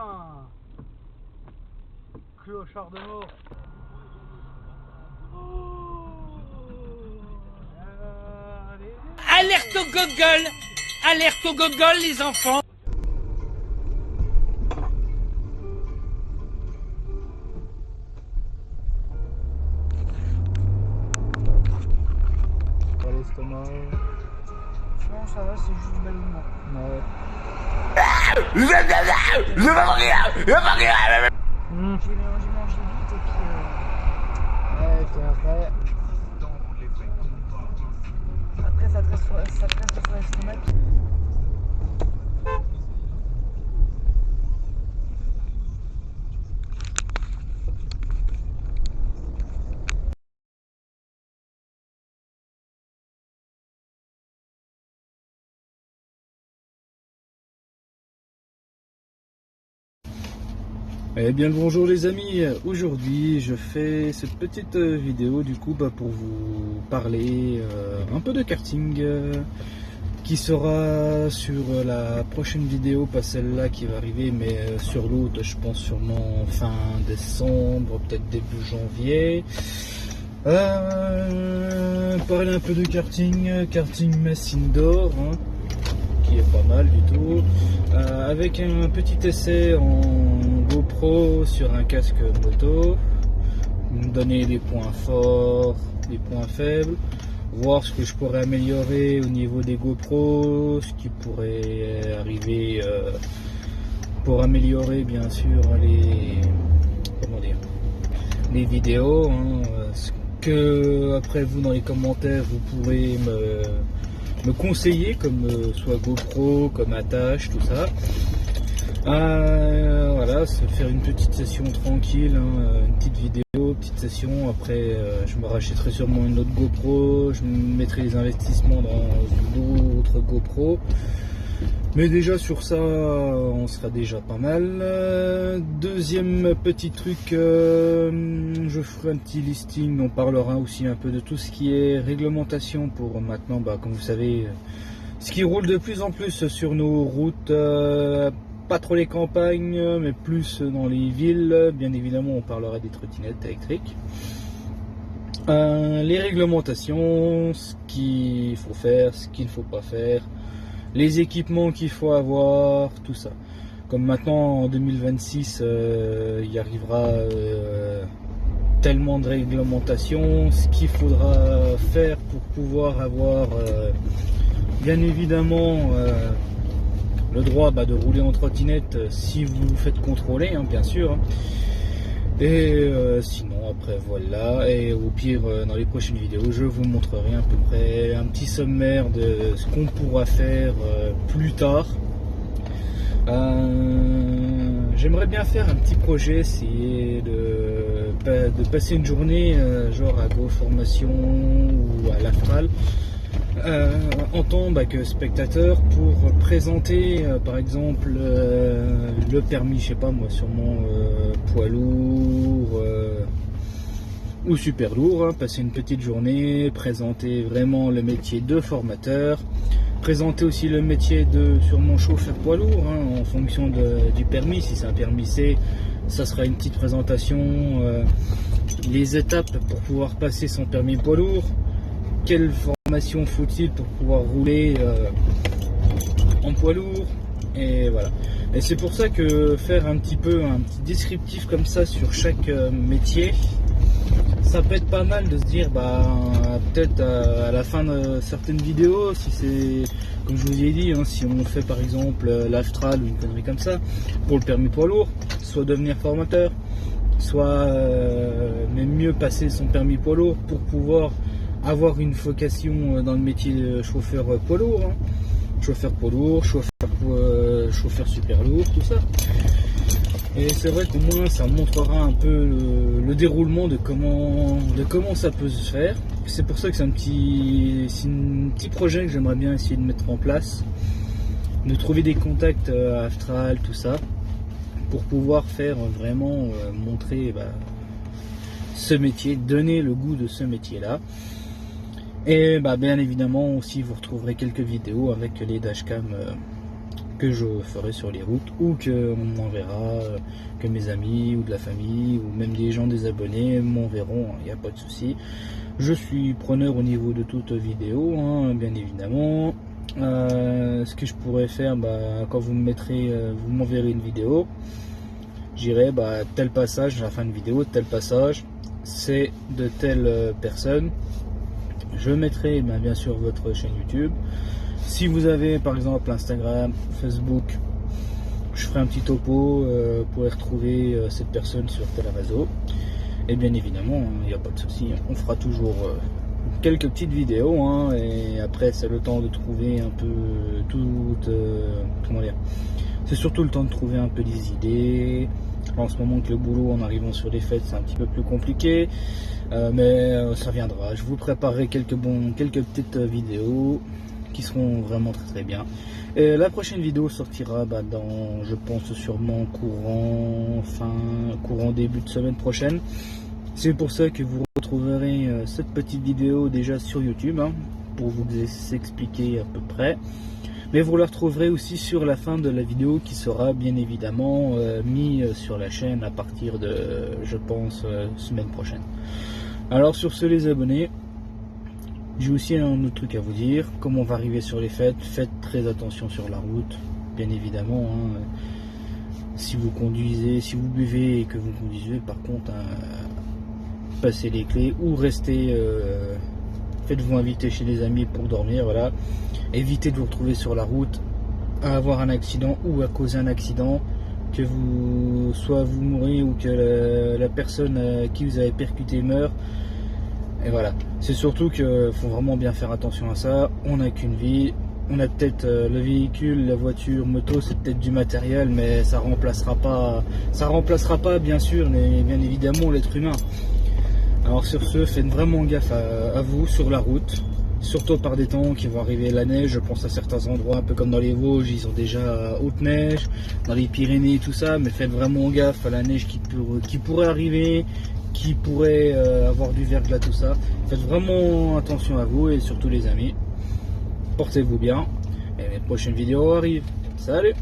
putain. Clochard de mort. Alerte au gogol! Alerte au gogol, les enfants! Pas l'estomac. Franchement, ça va, c'est juste du ballonnement. Ouais. J'ai mangé vite et puis. Ouais, puis après. Après, ça te reste sur l'estomac. Eh bien le bonjour les amis, aujourd'hui je fais cette petite vidéo du coup pour vous parler un peu de karting qui sera sur la prochaine vidéo, pas celle-là qui va arriver mais sur l'autre je pense sûrement fin décembre, peut-être début janvier. Parler un peu de karting mass indoor qui est pas mal du tout, avec un petit essai en GoPro sur un casque moto, me donner les points forts, les points faibles, voir ce que je pourrais améliorer au niveau des GoPro, ce qui pourrait arriver pour améliorer bien sûr les vidéos, ce que après vous dans les commentaires vous pourrez me conseiller comme soit GoPro, comme attache, tout ça. Voilà, se faire une petite session tranquille, une petite vidéo, petite session. Après, je me rachèterai sûrement une autre GoPro, je mettrai les investissements dans d'autres GoPro. Mais déjà sur ça, on sera déjà pas mal. Deuxième petit truc, je ferai un petit listing, on parlera aussi un peu de tout ce qui est réglementation pour maintenant, comme vous savez, ce qui roule de plus en plus sur nos routes, pas trop les campagnes, mais plus dans les villes. Bien évidemment, on parlera des trottinettes électriques. Les réglementations, ce qu'il faut faire, ce qu'il ne faut pas faire, les équipements qu'il faut avoir, tout ça. Comme maintenant en 2026, il y arrivera tellement de réglementations, ce qu'il faudra faire pour pouvoir avoir bien évidemment le droit de rouler en trottinette si vous vous faites contrôler, bien sûr. Et sinon après voilà, et au pire dans les prochaines vidéos je vous montrerai à peu près un petit sommaire de ce qu'on pourra faire plus tard. J'aimerais bien faire un petit projet, essayer de passer une journée genre à GoFormation ou à l'Astral en tant que spectateur pour présenter par exemple le permis, je sais pas moi, sûrement poids lourd ou super lourd, passer une petite journée, présenter vraiment le métier de formateur, présenter aussi le métier de sûrement chauffeur poids lourd en fonction du permis. Si c'est un permis C, ça sera une petite présentation, les étapes pour pouvoir passer son permis poids lourd, quelle formation faut-il pour pouvoir rouler en poids lourd, et voilà. Et c'est pour ça que faire un petit descriptif comme ça sur chaque métier, ça peut être pas mal de se dire peut-être à la fin de certaines vidéos, si c'est comme je vous ai dit, si on fait par exemple l'Astral ou une connerie comme ça pour le permis poids lourd, soit devenir formateur, soit même mieux passer son permis poids lourd pour pouvoir avoir une vocation dans le métier de chauffeur poids lourd, chauffeur poids lourd, chauffeur super lourd, tout ça. Et c'est vrai qu'au moins ça montrera un peu le déroulement de comment ça peut se faire. C'est pour ça que c'est un petit projet que j'aimerais bien essayer de mettre en place, de trouver des contacts à Astral, tout ça, pour pouvoir faire vraiment montrer ce métier, donner le goût de ce métier là. Et bien évidemment aussi vous retrouverez quelques vidéos avec les dashcams que je ferai sur les routes ou que on m'enverra, que mes amis ou de la famille ou même des gens, des abonnés m'enverront, il n'y a pas de souci. Je suis preneur au niveau de toute vidéo, hein, bien évidemment. Ce que je pourrais faire, quand vous vous m'enverrez une vidéo, j'irai tel passage à la fin de vidéo, tel passage c'est de telle personne. Je mettrai bien sûr votre chaîne YouTube. Si vous avez par exemple Instagram, Facebook, je ferai un petit topo pour retrouver cette personne sur tel réseau. Et bien évidemment, il n'y a pas de souci, on fera toujours quelques petites vidéos, hein, et après c'est le temps de trouver un peu comment dire, c'est surtout le temps de trouver un peu des idées. En ce moment, que le boulot en arrivant sur les fêtes, c'est un petit peu plus compliqué, mais ça viendra. Je vous préparerai quelques petites vidéos qui seront vraiment très très bien. Et la prochaine vidéo sortira dans, je pense sûrement courant début de semaine prochaine. C'est pour ça que vous retrouverez cette petite vidéo déjà sur YouTube, hein, pour vous expliquer à peu près. Mais vous la retrouverez aussi sur la fin de la vidéo qui sera bien évidemment mis sur la chaîne à partir de, je pense, semaine prochaine. Alors sur ce les abonnés, j'ai aussi un autre truc à vous dire. Comme on va arriver sur les fêtes, faites très attention sur la route, bien évidemment. Hein, si vous conduisez, si vous buvez et que vous conduisez, par contre, passez les clés ou restez, faites-vous inviter chez des amis pour dormir, voilà. Évitez de vous retrouver sur la route à avoir un accident ou à causer un accident, que vous mourrez ou que la personne qui vous avez percuté meurt. Et voilà, c'est surtout qu'il faut vraiment bien faire attention à ça. On n'a qu'une vie, on a peut-être le véhicule, la voiture, moto, c'est peut-être du matériel, mais ça remplacera pas bien sûr, mais bien évidemment l'être humain. Alors sur ce, faites vraiment gaffe à vous sur la route. Surtout par des temps qui vont arriver, la neige, je pense à certains endroits, un peu comme dans les Vosges, ils ont déjà haute neige, dans les Pyrénées, tout ça, mais faites vraiment gaffe à la neige qui pourrait arriver, qui pourrait avoir du verglas, tout ça. Faites vraiment attention à vous et surtout les amis, portez-vous bien, et les prochaines vidéos arrivent. Salut!